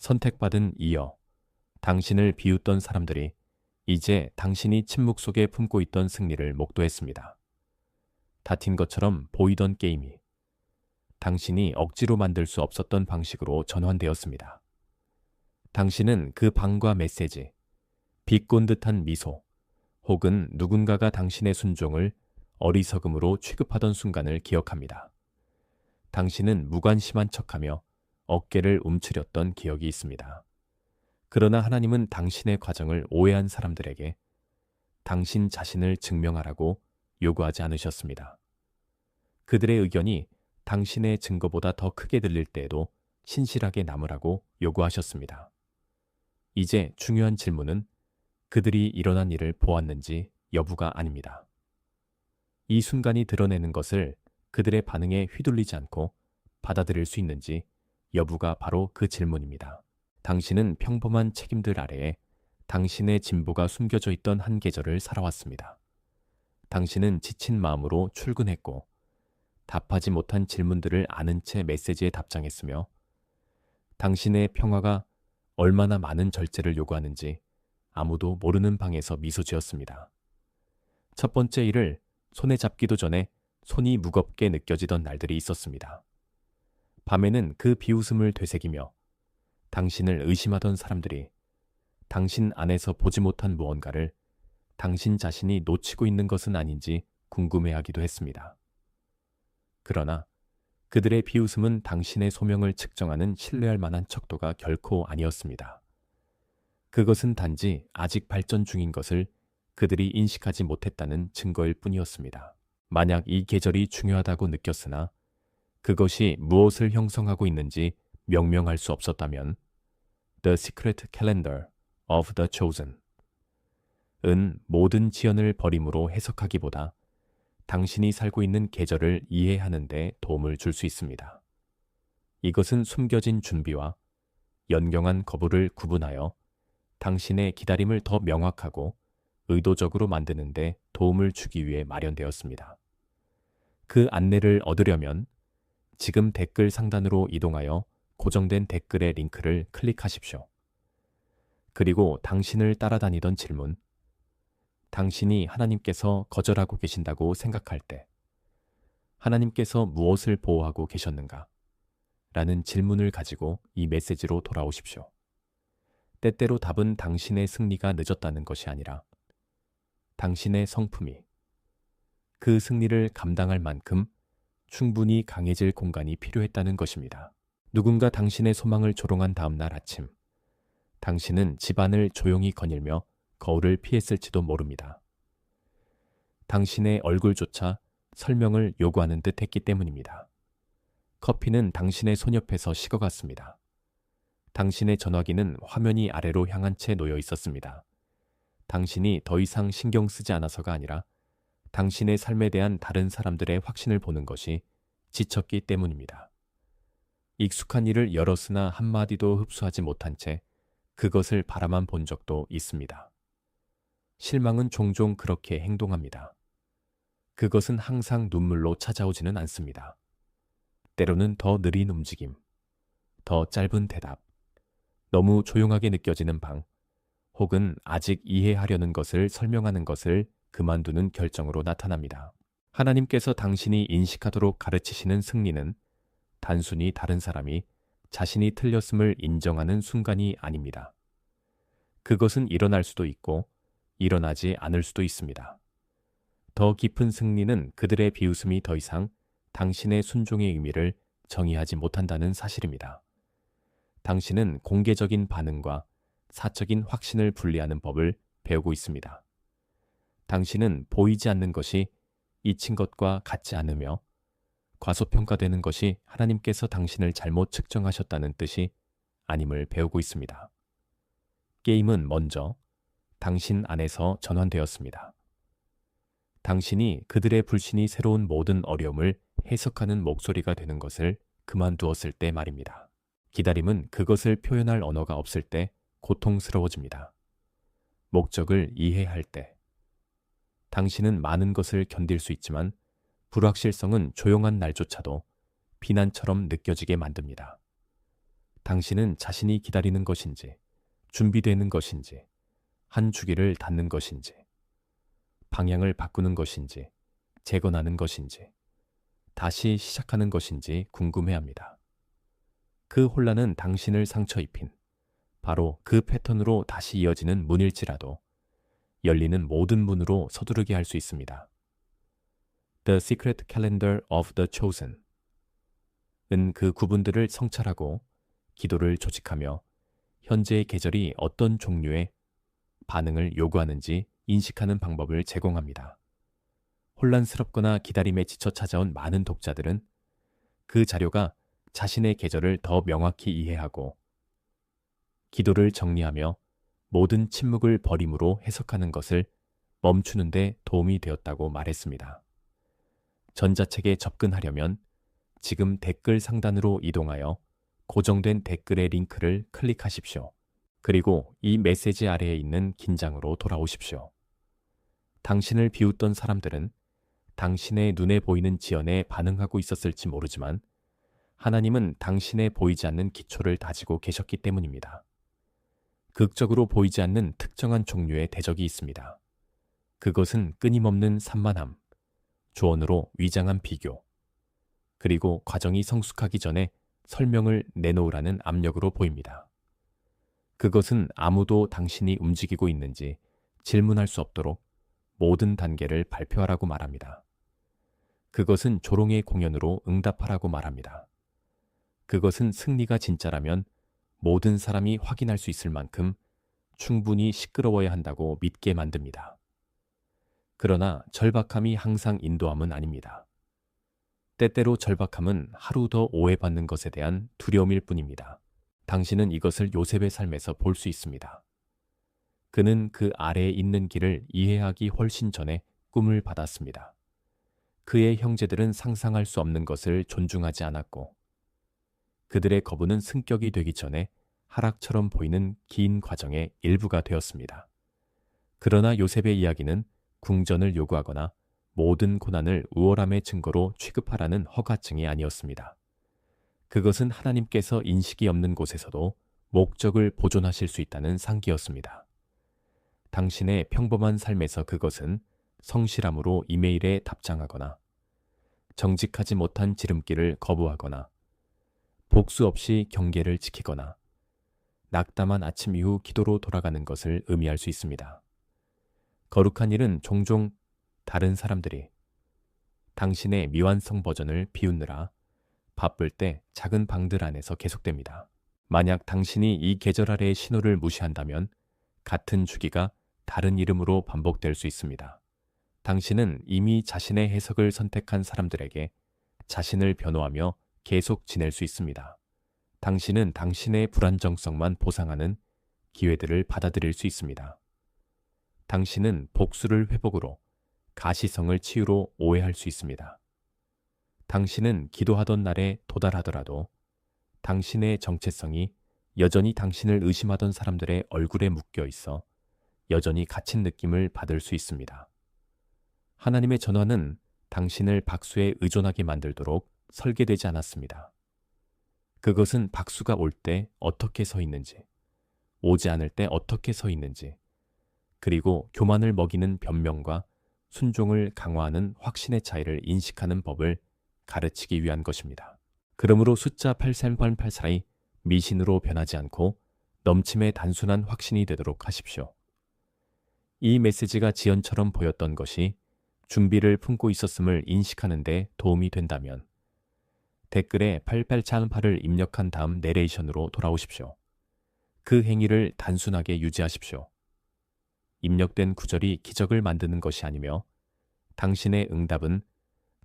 선택받은 이여, 당신을 비웃던 사람들이 이제 당신이 침묵 속에 품고 있던 승리를 목도했습니다. 다틴 것처럼 보이던 게임이 당신이 억지로 만들 수 없었던 방식으로 전환되었습니다. 당신은 그 방과 메시지, 비꼰 듯한 미소, 혹은 누군가가 당신의 순종을 어리석음으로 취급하던 순간을 기억합니다. 당신은 무관심한 척하며 어깨를 움츠렸던 기억이 있습니다. 그러나 하나님은 당신의 과정을 오해한 사람들에게 당신 자신을 증명하라고 요구하지 않으셨습니다. 그들의 의견이 당신의 증거보다 더 크게 들릴 때에도 신실하게 남으라고 요구하셨습니다. 이제 중요한 질문은 그들이 일어난 일을 보았는지 여부가 아닙니다. 이 순간이 드러내는 것을 그들의 반응에 휘둘리지 않고 받아들일 수 있는지 여부가 바로 그 질문입니다. 당신은 평범한 책임들 아래에 당신의 진보가 숨겨져 있던 한 계절을 살아왔습니다. 당신은 지친 마음으로 출근했고 답하지 못한 질문들을 아는 채 메시지에 답장했으며 당신의 평화가 얼마나 많은 절제를 요구하는지 아무도 모르는 방에서 미소 지었습니다. 첫 번째 일을 손에 잡기도 전에 손이 무겁게 느껴지던 날들이 있었습니다. 밤에는 그 비웃음을 되새기며 당신을 의심하던 사람들이 당신 안에서 보지 못한 무언가를 당신 자신이 놓치고 있는 것은 아닌지 궁금해하기도 했습니다. 그러나 그들의 비웃음은 당신의 소명을 측정하는 신뢰할 만한 척도가 결코 아니었습니다. 그것은 단지 아직 발전 중인 것을 그들이 인식하지 못했다는 증거일 뿐이었습니다. 만약 이 계절이 중요하다고 느꼈으나 그것이 무엇을 형성하고 있는지 명명할 수 없었다면 The Secret Calendar of the Chosen 은 모든 지연을 버림으로 해석하기보다 당신이 살고 있는 계절을 이해하는 데 도움을 줄 수 있습니다. 이것은 숨겨진 준비와 연경한 거부를 구분하여 당신의 기다림을 더 명확하고 의도적으로 만드는 데 도움을 주기 위해 마련되었습니다. 그 안내를 얻으려면 지금 댓글 상단으로 이동하여 고정된 댓글의 링크를 클릭하십시오. 그리고 당신을 따라다니던 질문, 당신이 하나님께서 거절하고 계신다고 생각할 때 하나님께서 무엇을 보호하고 계셨는가? 라는 질문을 가지고 이 메시지로 돌아오십시오. 때때로 답은 당신의 승리가 늦었다는 것이 아니라 당신의 성품이 그 승리를 감당할 만큼 충분히 강해질 공간이 필요했다는 것입니다. 누군가 당신의 소망을 조롱한 다음 날 아침, 당신은 집안을 조용히 거닐며 거울을 피했을지도 모릅니다. 당신의 얼굴조차 설명을 요구하는 듯 했기 때문입니다. 커피는 당신의 손 옆에서 식어갔습니다. 당신의 전화기는 화면이 아래로 향한 채 놓여 있었습니다. 당신이 더 이상 신경 쓰지 않아서가 아니라 당신의 삶에 대한 다른 사람들의 확신을 보는 것이 지쳤기 때문입니다. 익숙한 일을 열었으나 한마디도 흡수하지 못한 채 그것을 바라만 본 적도 있습니다. 실망은 종종 그렇게 행동합니다. 그것은 항상 눈물로 찾아오지는 않습니다. 때로는 더 느린 움직임, 더 짧은 대답, 너무 조용하게 느껴지는 방, 혹은 아직 이해하려는 것을 설명하는 것을 그만두는 결정으로 나타납니다. 하나님께서 당신이 인식하도록 가르치시는 승리는 단순히 다른 사람이 자신이 틀렸음을 인정하는 순간이 아닙니다. 그것은 일어날 수도 있고 일어나지 않을 수도 있습니다. 더 깊은 승리는 그들의 비웃음이 더 이상 당신의 순종의 의미를 정의하지 못한다는 사실입니다. 당신은 공개적인 반응과 사적인 확신을 분리하는 법을 배우고 있습니다. 당신은 보이지 않는 것이 잊힌 것과 같지 않으며 과소평가되는 것이 하나님께서 당신을 잘못 측정하셨다는 뜻이 아님을 배우고 있습니다. 게임은 먼저 당신 안에서 전환되었습니다. 당신이 그들의 불신이 새로운 모든 어려움을 해석하는 목소리가 되는 것을 그만두었을 때 말입니다. 기다림은 그것을 표현할 언어가 없을 때 고통스러워집니다. 목적을 이해할 때 당신은 많은 것을 견딜 수 있지만 불확실성은 조용한 날조차도 비난처럼 느껴지게 만듭니다. 당신은 자신이 기다리는 것인지, 준비되는 것인지, 한 주기를 닫는 것인지, 방향을 바꾸는 것인지, 재건하는 것인지, 다시 시작하는 것인지 궁금해합니다. 그 혼란은 당신을 상처 입힌 바로 그 패턴으로 다시 이어지는 문일지라도 열리는 모든 문으로 서두르게 할 수 있습니다. The Secret Calendar of the Chosen 은 그 구분들을 성찰하고 기도를 조직하며 현재의 계절이 어떤 종류의 반응을 요구하는지 인식하는 방법을 제공합니다. 혼란스럽거나 기다림에 지쳐 찾아온 많은 독자들은 그 자료가 자신의 계절을 더 명확히 이해하고 기도를 정리하며 모든 침묵을 버림으로 해석하는 것을 멈추는 데 도움이 되었다고 말했습니다. 전자책에 접근하려면 지금 댓글 상단으로 이동하여 고정된 댓글의 링크를 클릭하십시오. 그리고 이 메시지 아래에 있는 긴장으로 돌아오십시오. 당신을 비웃던 사람들은 당신의 눈에 보이는 지연에 반응하고 있었을지 모르지만 하나님은 당신의 보이지 않는 기초를 다지고 계셨기 때문입니다. 극적으로 보이지 않는 특정한 종류의 대적이 있습니다. 그것은 끊임없는 산만함, 조언으로 위장한 비교, 그리고 과정이 성숙하기 전에 설명을 내놓으라는 압력으로 보입니다. 그것은 아무도 당신이 움직이고 있는지 질문할 수 없도록 모든 단계를 발표하라고 말합니다. 그것은 조롱의 공연으로 응답하라고 말합니다. 그것은 승리가 진짜라면 모든 사람이 확인할 수 있을 만큼 충분히 시끄러워야 한다고 믿게 만듭니다. 그러나 절박함이 항상 인도함은 아닙니다. 때때로 절박함은 하루 더 오해받는 것에 대한 두려움일 뿐입니다. 당신은 이것을 요셉의 삶에서 볼 수 있습니다. 그는 그 아래에 있는 길을 이해하기 훨씬 전에 꿈을 받았습니다. 그의 형제들은 상상할 수 없는 것을 존중하지 않았고 그들의 거부는 승격이 되기 전에 하락처럼 보이는 긴 과정의 일부가 되었습니다. 그러나 요셉의 이야기는 궁전을 요구하거나 모든 고난을 우월함의 증거로 취급하라는 허가증이 아니었습니다. 그것은 하나님께서 인식이 없는 곳에서도 목적을 보존하실 수 있다는 상기였습니다. 당신의 평범한 삶에서 그것은 성실함으로 이메일에 답장하거나 정직하지 못한 지름길을 거부하거나 복수 없이 경계를 지키거나 낙담한 아침 이후 기도로 돌아가는 것을 의미할 수 있습니다. 거룩한 일은 종종 다른 사람들이 당신의 미완성 버전을 비웃느라 바쁠 때 작은 방들 안에서 계속됩니다. 만약 당신이 이 계절 아래의 신호를 무시한다면 같은 주기가 다른 이름으로 반복될 수 있습니다. 당신은 이미 자신의 해석을 선택한 사람들에게 자신을 변호하며 계속 지낼 수 있습니다. 당신은 당신의 불안정성만 보상하는 기회들을 받아들일 수 있습니다. 당신은 복수를 회복으로, 가시성을 치유로 오해할 수 있습니다. 당신은 기도하던 날에 도달하더라도 당신의 정체성이 여전히 당신을 의심하던 사람들의 얼굴에 묶여 있어 여전히 갇힌 느낌을 받을 수 있습니다. 하나님의 전화는 당신을 박수에 의존하게 만들도록 설계되지 않았습니다. 그것은 박수가 올 때 어떻게 서 있는지, 오지 않을 때 어떻게 서 있는지, 그리고 교만을 먹이는 변명과 순종을 강화하는 확신의 차이를 인식하는 법을 가르치기 위한 것입니다. 그러므로 숫자 8384이 미신으로 변하지 않고 넘침의 단순한 확신이 되도록 하십시오. 이 메시지가 지연처럼 보였던 것이 준비를 품고 있었음을 인식하는 데 도움이 된다면 댓글에 8838을 입력한 다음 내레이션으로 돌아오십시오. 그 행위를 단순하게 유지하십시오. 입력된 구절이 기적을 만드는 것이 아니며 당신의 응답은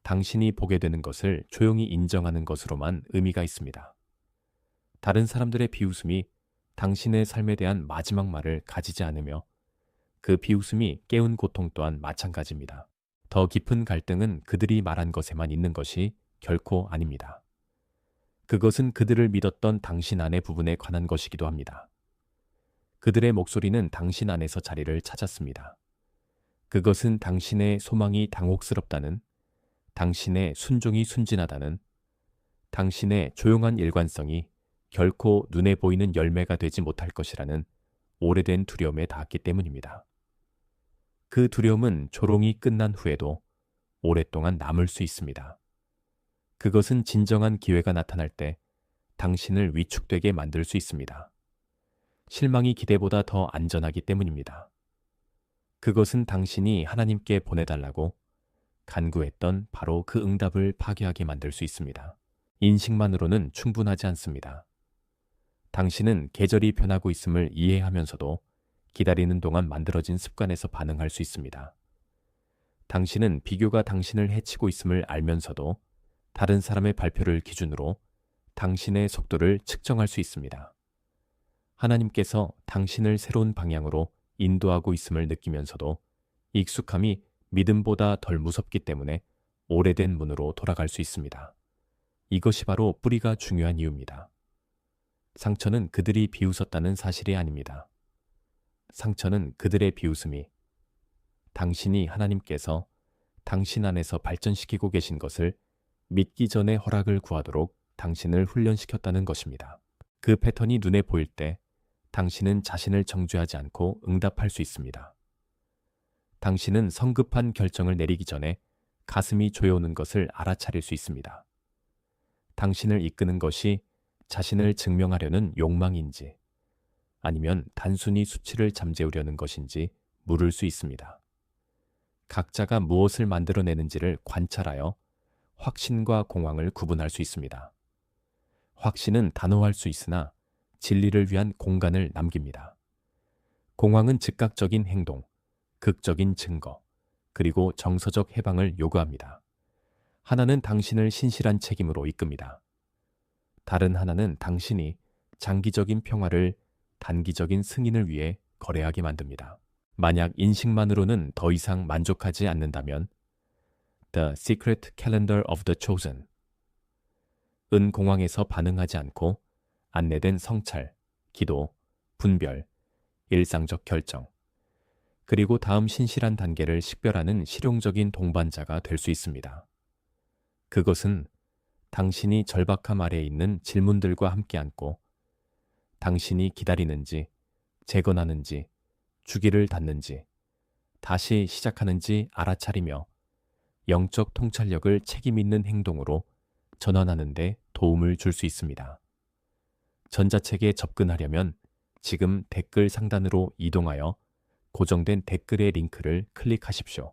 당신이 보게 되는 것을 조용히 인정하는 것으로만 의미가 있습니다. 다른 사람들의 비웃음이 당신의 삶에 대한 마지막 말을 가지지 않으며 그 비웃음이 깨운 고통 또한 마찬가지입니다. 더 깊은 갈등은 그들이 말한 것에만 있는 것이 결코 아닙니다. 그것은 그들을 믿었던 당신 안의 부분에 관한 것이기도 합니다. 그들의 목소리는 당신 안에서 자리를 찾았습니다. 그것은 당신의 소망이 당혹스럽다는, 당신의 순종이 순진하다는, 당신의 조용한 일관성이 결코 눈에 보이는 열매가 되지 못할 것이라는 오래된 두려움에 닿았기 때문입니다. 그 두려움은 조롱이 끝난 후에도 오랫동안 남을 수 있습니다. 그것은 진정한 기회가 나타날 때 당신을 위축되게 만들 수 있습니다. 실망이 기대보다 더 안전하기 때문입니다. 그것은 당신이 하나님께 보내달라고 간구했던 바로 그 응답을 파괴하게 만들 수 있습니다. 인식만으로는 충분하지 않습니다. 당신은 계절이 변하고 있음을 이해하면서도 기다리는 동안 만들어진 습관에서 반응할 수 있습니다. 당신은 비교가 당신을 해치고 있음을 알면서도 다른 사람의 발표를 기준으로 당신의 속도를 측정할 수 있습니다. 하나님께서 당신을 새로운 방향으로 인도하고 있음을 느끼면서도 익숙함이 믿음보다 덜 무섭기 때문에 오래된 문으로 돌아갈 수 있습니다. 이것이 바로 뿌리가 중요한 이유입니다. 상처는 그들이 비웃었다는 사실이 아닙니다. 상처는 그들의 비웃음이 당신이 하나님께서 당신 안에서 발전시키고 계신 것을 믿기 전에 허락을 구하도록 당신을 훈련시켰다는 것입니다. 그 패턴이 눈에 보일 때 당신은 자신을 정죄하지 않고 응답할 수 있습니다. 당신은 성급한 결정을 내리기 전에 가슴이 조여오는 것을 알아차릴 수 있습니다. 당신을 이끄는 것이 자신을 증명하려는 욕망인지 아니면 단순히 수치를 잠재우려는 것인지 물을 수 있습니다. 각자가 무엇을 만들어내는지를 관찰하여 확신과 공황을 구분할 수 있습니다. 확신은 단호할 수 있으나 진리를 위한 공간을 남깁니다. 공황은 즉각적인 행동, 극적인 증거, 그리고 정서적 해방을 요구합니다. 하나는 당신을 신실한 책임으로 이끕니다. 다른 하나는 당신이 장기적인 평화를 단기적인 승인을 위해 거래하게 만듭니다. 만약 인식만으로는 더 이상 만족하지 않는다면 The Secret Calendar of the Chosen 은 공황에서 반응하지 않고 안내된 성찰, 기도, 분별, 일상적 결정, 그리고 다음 신실한 단계를 식별하는 실용적인 동반자가 될 수 있습니다. 그것은 당신이 절박함 아래에 있는 질문들과 함께 앉고 당신이 기다리는지, 재건하는지, 주기를 닫는지, 다시 시작하는지 알아차리며 영적 통찰력을 책임 있는 행동으로 전환하는 데 도움을 줄 수 있습니다. 전자책에 접근하려면 지금 댓글 상단으로 이동하여 고정된 댓글의 링크를 클릭하십시오.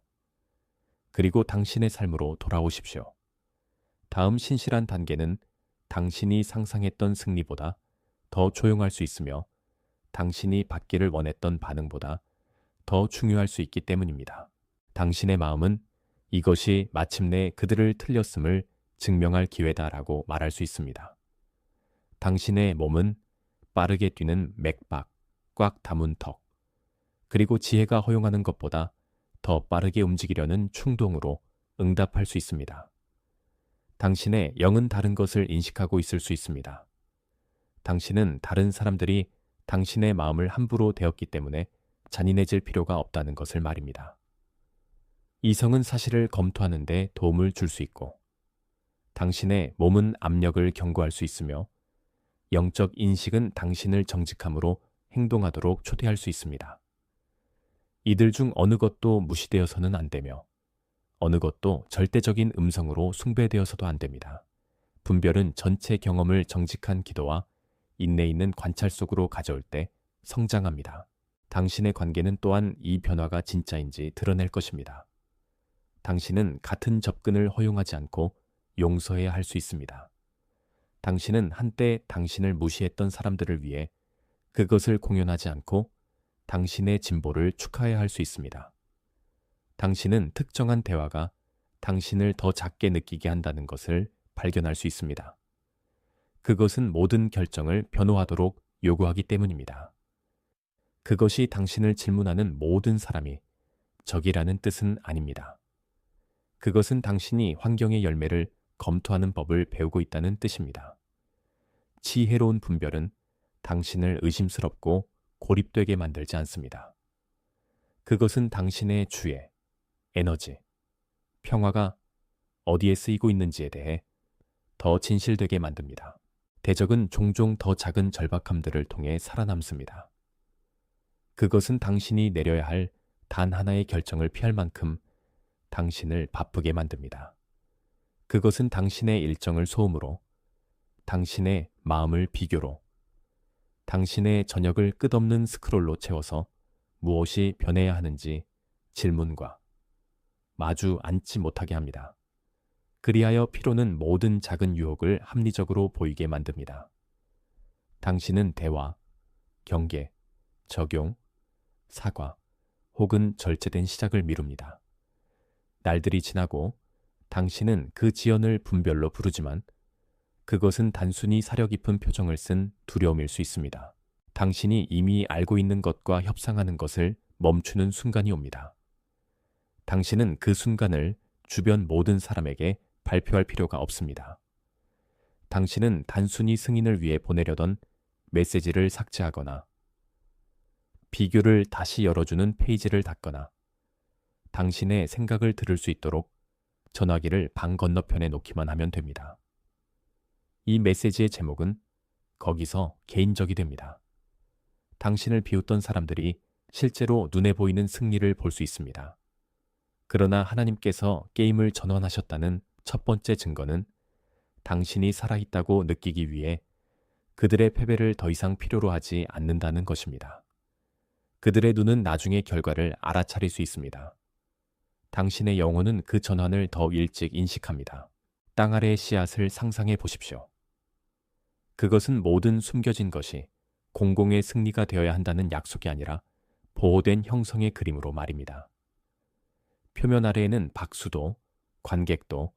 그리고 당신의 삶으로 돌아오십시오. 다음 신실한 단계는 당신이 상상했던 승리보다 더 조용할 수 있으며 당신이 받기를 원했던 반응보다 더 중요할 수 있기 때문입니다. 당신의 마음은 이것이 마침내 그들을 틀렸음을 증명할 기회다라고 말할 수 있습니다. 당신의 몸은 빠르게 뛰는 맥박, 꽉 담은 턱, 그리고 지혜가 허용하는 것보다 더 빠르게 움직이려는 충동으로 응답할 수 있습니다. 당신의 영은 다른 것을 인식하고 있을 수 있습니다. 당신은 다른 사람들이 당신의 마음을 함부로 대었기 때문에 잔인해질 필요가 없다는 것을 말입니다. 이성은 사실을 검토하는 데 도움을 줄 수 있고 당신의 몸은 압력을 경고할 수 있으며 영적 인식은 당신을 정직함으로 행동하도록 초대할 수 있습니다. 이들 중 어느 것도 무시되어서는 안 되며 어느 것도 절대적인 음성으로 숭배되어서도 안 됩니다. 분별은 전체 경험을 정직한 기도와 인내 있는 관찰 속으로 가져올 때 성장합니다. 당신의 관계는 또한 이 변화가 진짜인지 드러낼 것입니다. 당신은 같은 접근을 허용하지 않고 용서해야 할 수 있습니다. 당신은 한때 당신을 무시했던 사람들을 위해 그것을 공연하지 않고 당신의 진보를 축하해야 할 수 있습니다. 당신은 특정한 대화가 당신을 더 작게 느끼게 한다는 것을 발견할 수 있습니다. 그것은 모든 결정을 변호하도록 요구하기 때문입니다. 그것이 당신을 질문하는 모든 사람이 적이라는 뜻은 아닙니다. 그것은 당신이 환경의 열매를 검토하는 법을 배우고 있다는 뜻입니다. 지혜로운 분별은 당신을 의심스럽고 고립되게 만들지 않습니다. 그것은 당신의 주의, 에너지, 평화가 어디에 쓰이고 있는지에 대해 더 진실되게 만듭니다. 대적은 종종 더 작은 절박함들을 통해 살아남습니다. 그것은 당신이 내려야 할 단 하나의 결정을 피할 만큼 당신을 바쁘게 만듭니다. 그것은 당신의 일정을 소음으로, 당신의 마음을 비교로, 당신의 저녁을 끝없는 스크롤로 채워서 무엇이 변해야 하는지 질문과 마주 앉지 못하게 합니다. 그리하여 피로는 모든 작은 유혹을 합리적으로 보이게 만듭니다. 당신은 대화, 경계, 적용, 사과 혹은 절제된 시작을 미룹니다. 날들이 지나고 당신은 그 지연을 분별로 부르지만 그것은 단순히 사려 깊은 표정을 쓴 두려움일 수 있습니다. 당신이 이미 알고 있는 것과 협상하는 것을 멈추는 순간이 옵니다. 당신은 그 순간을 주변 모든 사람에게 발표할 필요가 없습니다. 당신은 단순히 승인을 위해 보내려던 메시지를 삭제하거나 비교를 다시 열어주는 페이지를 닫거나 당신의 생각을 들을 수 있도록 전화기를 방 건너편에 놓기만 하면 됩니다. 이 메시지의 제목은 거기서 개인적이 됩니다. 당신을 비웃던 사람들이 실제로 눈에 보이는 승리를 볼 수 있습니다. 그러나 하나님께서 게임을 전환하셨다는 첫 번째 증거는 당신이 살아있다고 느끼기 위해 그들의 패배를 더 이상 필요로 하지 않는다는 것입니다. 그들의 눈은 나중에 결과를 알아차릴 수 있습니다. 당신의 영혼은 그 전환을 더 일찍 인식합니다. 땅 아래의 씨앗을 상상해 보십시오. 그것은 모든 숨겨진 것이 공공의 승리가 되어야 한다는 약속이 아니라 보호된 형성의 그림으로 말입니다. 표면 아래에는 박수도, 관객도,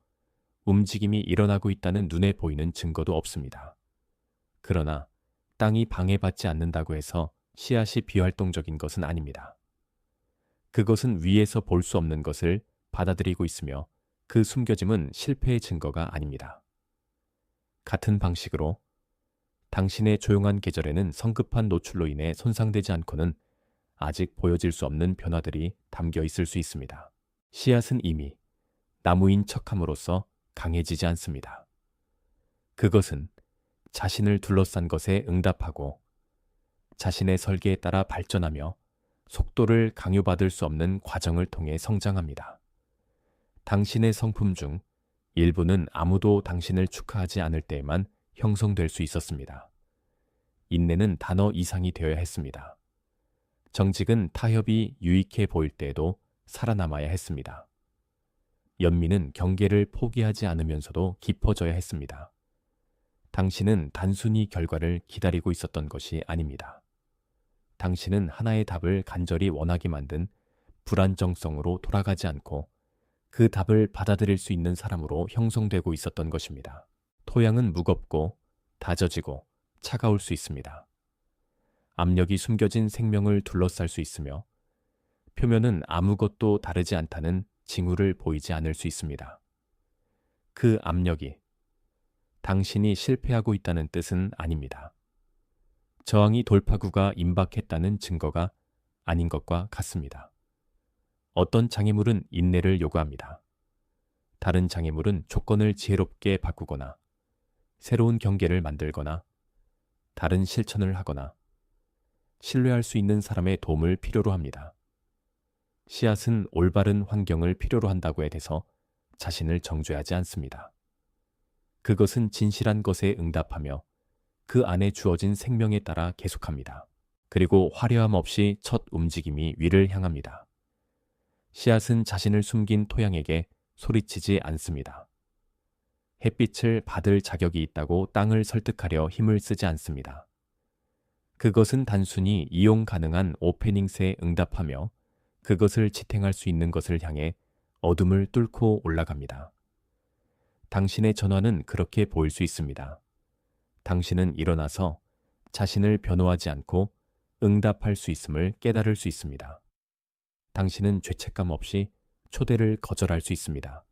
움직임이 일어나고 있다는 눈에 보이는 증거도 없습니다. 그러나 땅이 방해받지 않는다고 해서 씨앗이 비활동적인 것은 아닙니다. 그것은 위에서 볼 수 없는 것을 받아들이고 있으며 그 숨겨짐은 실패의 증거가 아닙니다. 같은 방식으로 당신의 조용한 계절에는 성급한 노출로 인해 손상되지 않고는 아직 보여질 수 없는 변화들이 담겨 있을 수 있습니다. 씨앗은 이미 나무인 척함으로써 강해지지 않습니다. 그것은 자신을 둘러싼 것에 응답하고 자신의 설계에 따라 발전하며 속도를 강요받을 수 없는 과정을 통해 성장합니다. 당신의 성품 중 일부는 아무도 당신을 축하하지 않을 때에만 형성될 수 있었습니다. 인내는 단어 이상이 되어야 했습니다. 정직은 타협이 유익해 보일 때에도 살아남아야 했습니다. 연민은 경계를 포기하지 않으면서도 깊어져야 했습니다. 당신은 단순히 결과를 기다리고 있었던 것이 아닙니다. 당신은 하나의 답을 간절히 원하게 만든 불안정성으로 돌아가지 않고 그 답을 받아들일 수 있는 사람으로 형성되고 있었던 것입니다. 토양은 무겁고 다져지고 차가울 수 있습니다. 압력이 숨겨진 생명을 둘러쌀 수 있으며 표면은 아무것도 다르지 않다는 징후를 보이지 않을 수 있습니다. 그 압력이 당신이 실패하고 있다는 뜻은 아닙니다. 저항이 돌파구가 임박했다는 증거가 아닌 것과 같습니다. 어떤 장애물은 인내를 요구합니다. 다른 장애물은 조건을 지혜롭게 바꾸거나 새로운 경계를 만들거나 다른 실천을 하거나 신뢰할 수 있는 사람의 도움을 필요로 합니다. 씨앗은 올바른 환경을 필요로 한다고 해서 자신을 정죄하지 않습니다. 그것은 진실한 것에 응답하며 그 안에 주어진 생명에 따라 계속합니다. 그리고 화려함 없이 첫 움직임이 위를 향합니다. 씨앗은 자신을 숨긴 토양에게 소리치지 않습니다. 햇빛을 받을 자격이 있다고 땅을 설득하려 힘을 쓰지 않습니다. 그것은 단순히 이용 가능한 오페닝스에 응답하며 그것을 지탱할 수 있는 것을 향해 어둠을 뚫고 올라갑니다. 당신의 전환은 그렇게 보일 수 있습니다. 당신은 일어나서 자신을 변호하지 않고 응답할 수 있음을 깨달을 수 있습니다. 당신은 죄책감 없이 초대를 거절할 수 있습니다.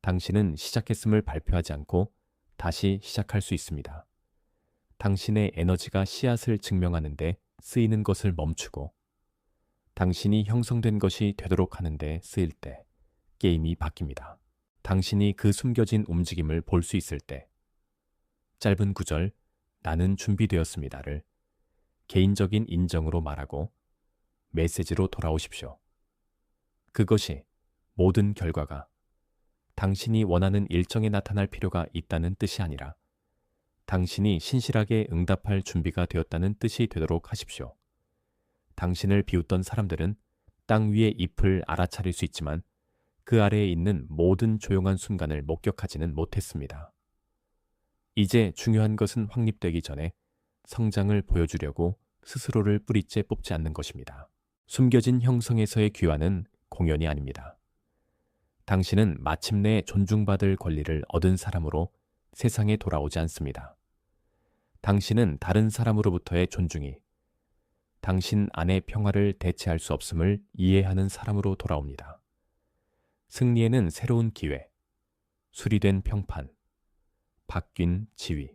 당신은 시작했음을 발표하지 않고 다시 시작할 수 있습니다. 당신의 에너지가 씨앗을 증명하는데 쓰이는 것을 멈추고 당신이 형성된 것이 되도록 하는데 쓰일 때 게임이 바뀝니다. 당신이 그 숨겨진 움직임을 볼 수 있을 때 짧은 구절 나는 준비되었습니다를 개인적인 인정으로 말하고 메시지로 돌아오십시오. 그것이 모든 결과가 당신이 원하는 일정에 나타날 필요가 있다는 뜻이 아니라 당신이 신실하게 응답할 준비가 되었다는 뜻이 되도록 하십시오. 당신을 비웃던 사람들은 땅 위의 잎을 알아차릴 수 있지만 그 아래에 있는 모든 조용한 순간을 목격하지는 못했습니다. 이제 중요한 것은 확립되기 전에 성장을 보여주려고 스스로를 뿌리째 뽑지 않는 것입니다. 숨겨진 형성에서의 귀환은 공연이 아닙니다. 당신은 마침내 존중받을 권리를 얻은 사람으로 세상에 돌아오지 않습니다. 당신은 다른 사람으로부터의 존중이 당신 안의 평화를 대체할 수 없음을 이해하는 사람으로 돌아옵니다. 승리에는 새로운 기회, 수리된 평판, 바뀐 지위,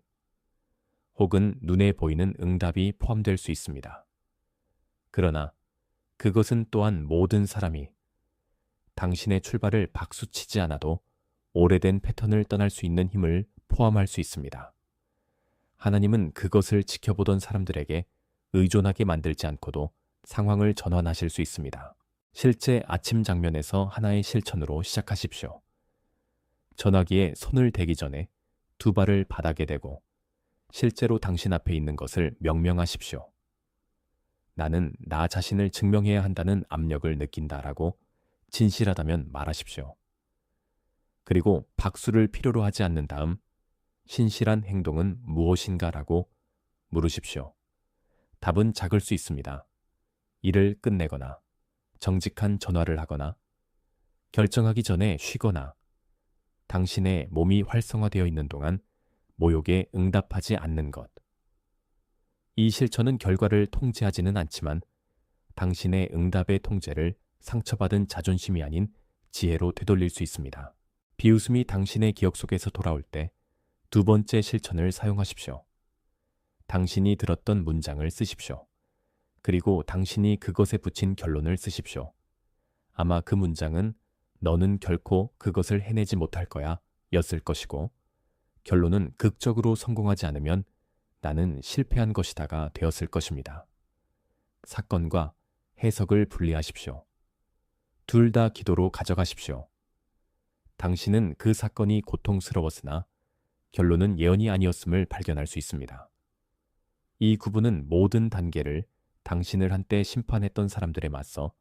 혹은 눈에 보이는 응답이 포함될 수 있습니다. 그러나 그것은 또한 모든 사람이 당신의 출발을 박수치지 않아도 오래된 패턴을 떠날 수 있는 힘을 포함할 수 있습니다. 하나님은 그것을 지켜보던 사람들에게 의존하게 만들지 않고도 상황을 전환하실 수 있습니다. 실제 아침 장면에서 하나의 실천으로 시작하십시오. 전화기에 손을 대기 전에 두 발을 바닥에 대고 실제로 당신 앞에 있는 것을 명명하십시오. 나는 나 자신을 증명해야 한다는 압력을 느낀다라고 진실하다면 말하십시오. 그리고 박수를 필요로 하지 않는 다음 신실한 행동은 무엇인가라고 물으십시오. 답은 작을 수 있습니다. 일을 끝내거나 정직한 전화를 하거나 결정하기 전에 쉬거나 당신의 몸이 활성화되어 있는 동안 모욕에 응답하지 않는 것. 이 실천은 결과를 통제하지는 않지만 당신의 응답의 통제를 상처받은 자존심이 아닌 지혜로 되돌릴 수 있습니다. 비웃음이 당신의 기억 속에서 돌아올 때 두 번째 실천을 사용하십시오. 당신이 들었던 문장을 쓰십시오. 그리고 당신이 그것에 붙인 결론을 쓰십시오. 아마 그 문장은 너는 결코 그것을 해내지 못할 거야 였을 것이고 결론은 극적으로 성공하지 않으면 나는 실패한 것이다가 되었을 것입니다. 사건과 해석을 분리하십시오. 둘 다 기도로 가져가십시오. 당신은 그 사건이 고통스러웠으나 결론은 예언이 아니었음을 발견할 수 있습니다. 이 구분은 모든 단계를 당신을 한때 심판했던 사람들에 맞서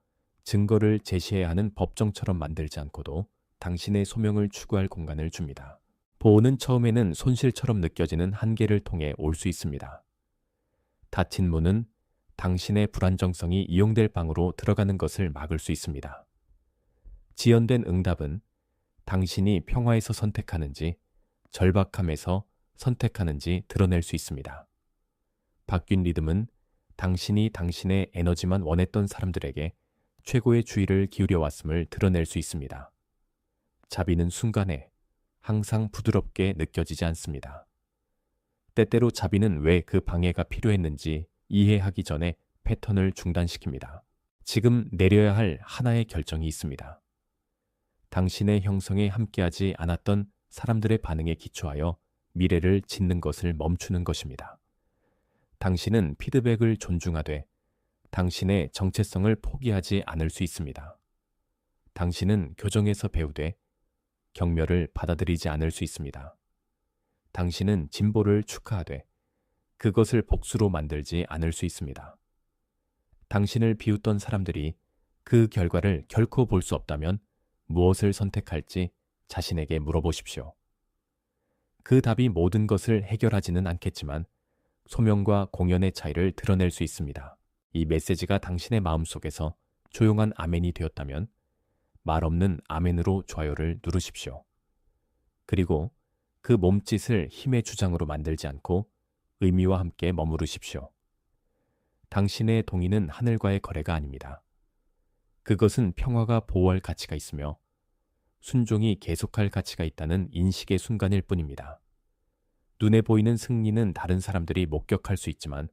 증거를 제시해야 하는 법정처럼 만들지 않고도 당신의 소명을 추구할 공간을 줍니다. 보호는 처음에는 손실처럼 느껴지는 한계를 통해 올 수 있습니다. 닫힌 문은 당신의 불안정성이 이용될 방으로 들어가는 것을 막을 수 있습니다. 지연된 응답은 당신이 평화에서 선택하는지 절박함에서 선택하는지 드러낼 수 있습니다. 바뀐 리듬은 당신이 당신의 에너지만 원했던 사람들에게 최고의 주의를 기울여 왔음을 드러낼 수 있습니다. 자비는 순간에 항상 부드럽게 느껴지지 않습니다. 때때로 자비는 왜 그 방해가 필요했는지 이해하기 전에 패턴을 중단시킵니다. 지금 내려야 할 하나의 결정이 있습니다. 당신의 형성에 함께하지 않았던 사람들의 반응에 기초하여 미래를 짓는 것을 멈추는 것입니다. 당신은 피드백을 존중하되 당신의 정체성을 포기하지 않을 수 있습니다. 당신은 교정에서 배우되 격려를 받아들이지 않을 수 있습니다. 당신은 진보를 축하하되 그것을 복수로 만들지 않을 수 있습니다. 당신을 비웃던 사람들이 그 결과를 결코 볼 수 없다면 무엇을 선택할지 자신에게 물어보십시오. 그 답이 모든 것을 해결하지는 않겠지만 소명과 공연의 차이를 드러낼 수 있습니다. 이 메시지가 당신의 마음속에서 조용한 아멘이 되었다면 말 없는 아멘으로 좋아요를 누르십시오. 그리고 그 몸짓을 힘의 주장으로 만들지 않고 의미와 함께 머무르십시오. 당신의 동의는 하늘과의 거래가 아닙니다. 그것은 평화가 보호할 가치가 있으며 순종이 계속할 가치가 있다는 인식의 순간일 뿐입니다. 눈에 보이는 승리는 다른 사람들이 목격할 수 있지만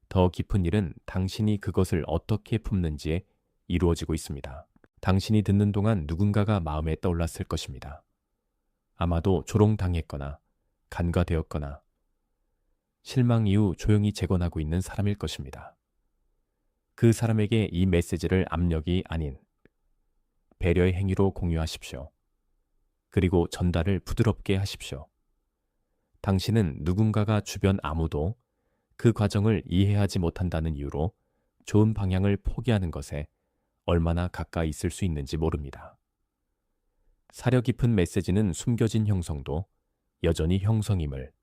더 깊은 일은 당신이 그것을 어떻게 품는지에 이루어지고 있습니다. 당신이 듣는 동안 누군가가 마음에 떠올랐을 것입니다. 아마도 조롱당했거나 간과되었거나 실망 이후 조용히 재건하고 있는 사람일 것입니다. 그 사람에게 이 메시지를 압력이 아닌 배려의 행위로 공유하십시오. 그리고 전달을 부드럽게 하십시오. 당신은 누군가가 주변 아무도 그 과정을 이해하지 못한다는 이유로 좋은 방향을 포기하는 것에 얼마나 가까이 있을 수 있는지 모릅니다. 사려 깊은 메시지는 숨겨진 형성도 여전히 형성임을,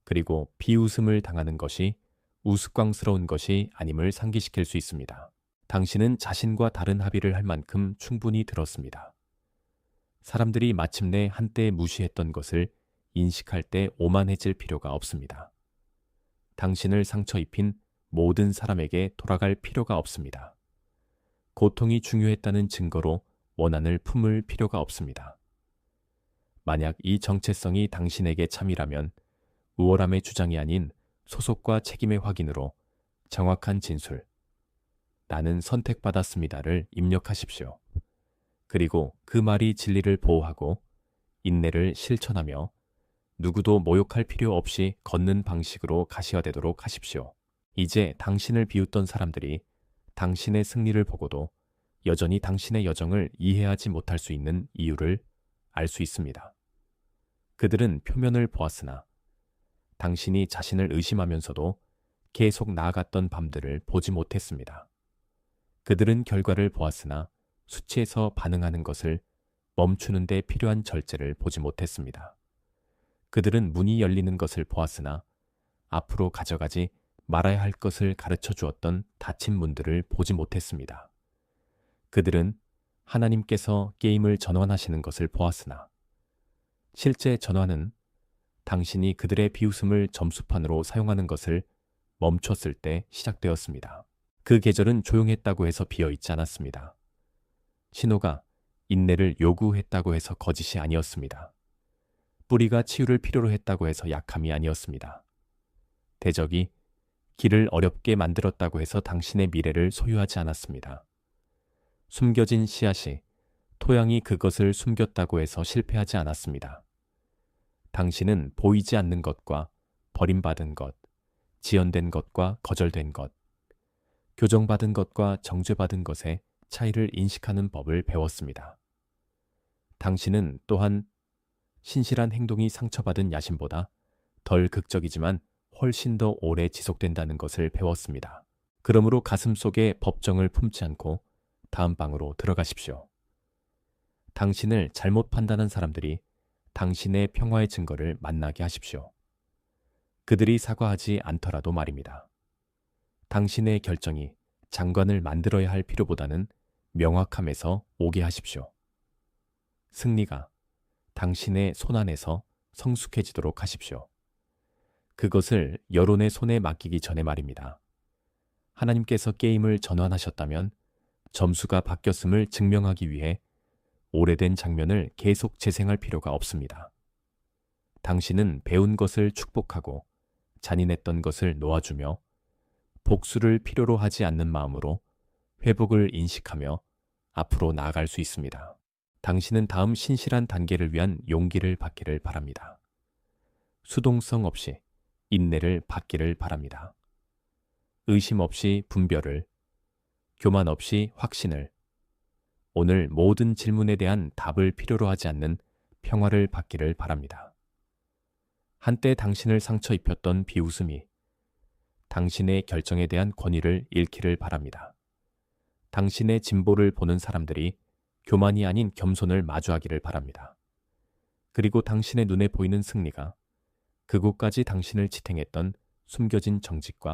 그리고 비웃음을 당하는 것이 우스꽝스러운 것이 아님을 상기시킬 수 있습니다. 당신은 자신과 다른 합의를 할 만큼 충분히 들었습니다. 사람들이 마침내 한때 무시했던 것을 인식할 때 오만해질 필요가 없습니다. 당신을 상처 입힌 모든 사람에게 돌아갈 필요가 없습니다. 고통이 중요했다는 증거로 원한을 품을 필요가 없습니다. 만약 이 정체성이 당신에게 참이라면 우월함의 주장이 아닌 소속과 책임의 확인으로 정확한 진술, 나는 선택받았습니다를 입력하십시오. 그리고 그 말이 진리를 보호하고 인내를 실천하며 누구도 모욕할 필요 없이 걷는 방식으로 가시화되도록 하십시오. 이제 당신을 비웃던 사람들이 당신의 승리를 보고도 여전히 당신의 여정을 이해하지 못할 수 있는 이유를 알 수 있습니다. 그들은 표면을 보았으나 당신이 자신을 의심하면서도 계속 나아갔던 밤들을 보지 못했습니다. 그들은 결과를 보았으나 수치에서 반응하는 것을 멈추는 데 필요한 절제를 보지 못했습니다. 그들은 문이 열리는 것을 보았으나 앞으로 가져가지 말아야 할 것을 가르쳐 주었던 닫힌 문들을 보지 못했습니다. 그들은 하나님께서 게임을 전환하시는 것을 보았으나 실제 전환은 당신이 그들의 비웃음을 점수판으로 사용하는 것을 멈췄을 때 시작되었습니다. 그 계절은 조용했다고 해서 비어있지 않았습니다. 신호가 인내를 요구했다고 해서 거짓이 아니었습니다. 뿌리가 치유를 필요로 했다고 해서 약함이 아니었습니다. 대적이 길을 어렵게 만들었다고 해서 당신의 미래를 소유하지 않았습니다. 숨겨진 씨앗이 토양이 그것을 숨겼다고 해서 실패하지 않았습니다. 당신은 보이지 않는 것과 버림받은 것, 지연된 것과 거절된 것, 교정받은 것과 정죄받은 것의 차이를 인식하는 법을 배웠습니다. 당신은 또한 신실한 행동이 상처받은 야심보다 덜 극적이지만 훨씬 더 오래 지속된다는 것을 배웠습니다. 그러므로 가슴 속에 법정을 품지 않고 다음 방으로 들어가십시오. 당신을 잘못 판단한 사람들이 당신의 평화의 증거를 만나게 하십시오. 그들이 사과하지 않더라도 말입니다. 당신의 결정이 장관을 만들어야 할 필요보다는 명확함에서 오게 하십시오. 승리가 당신의 손 안에서 성숙해지도록 하십시오. 그것을 여론의 손에 맡기기 전에 말입니다. 하나님께서 게임을 전환하셨다면 점수가 바뀌었음을 증명하기 위해 오래된 장면을 계속 재생할 필요가 없습니다. 당신은 배운 것을 축복하고 잔인했던 것을 놓아주며 복수를 필요로 하지 않는 마음으로 회복을 인식하며 앞으로 나아갈 수 있습니다. 당신은 다음 신실한 단계를 위한 용기를 받기를 바랍니다. 수동성 없이 인내를 받기를 바랍니다. 의심 없이 분별을, 교만 없이 확신을, 오늘 모든 질문에 대한 답을 필요로 하지 않는 평화를 받기를 바랍니다. 한때 당신을 상처 입혔던 비웃음이 당신의 결정에 대한 권위를 잃기를 바랍니다. 당신의 진보를 보는 사람들이 교만이 아닌 겸손을 마주하기를 바랍니다. 그리고 당신의 눈에 보이는 승리가 그곳까지 당신을 지탱했던 숨겨진 정직과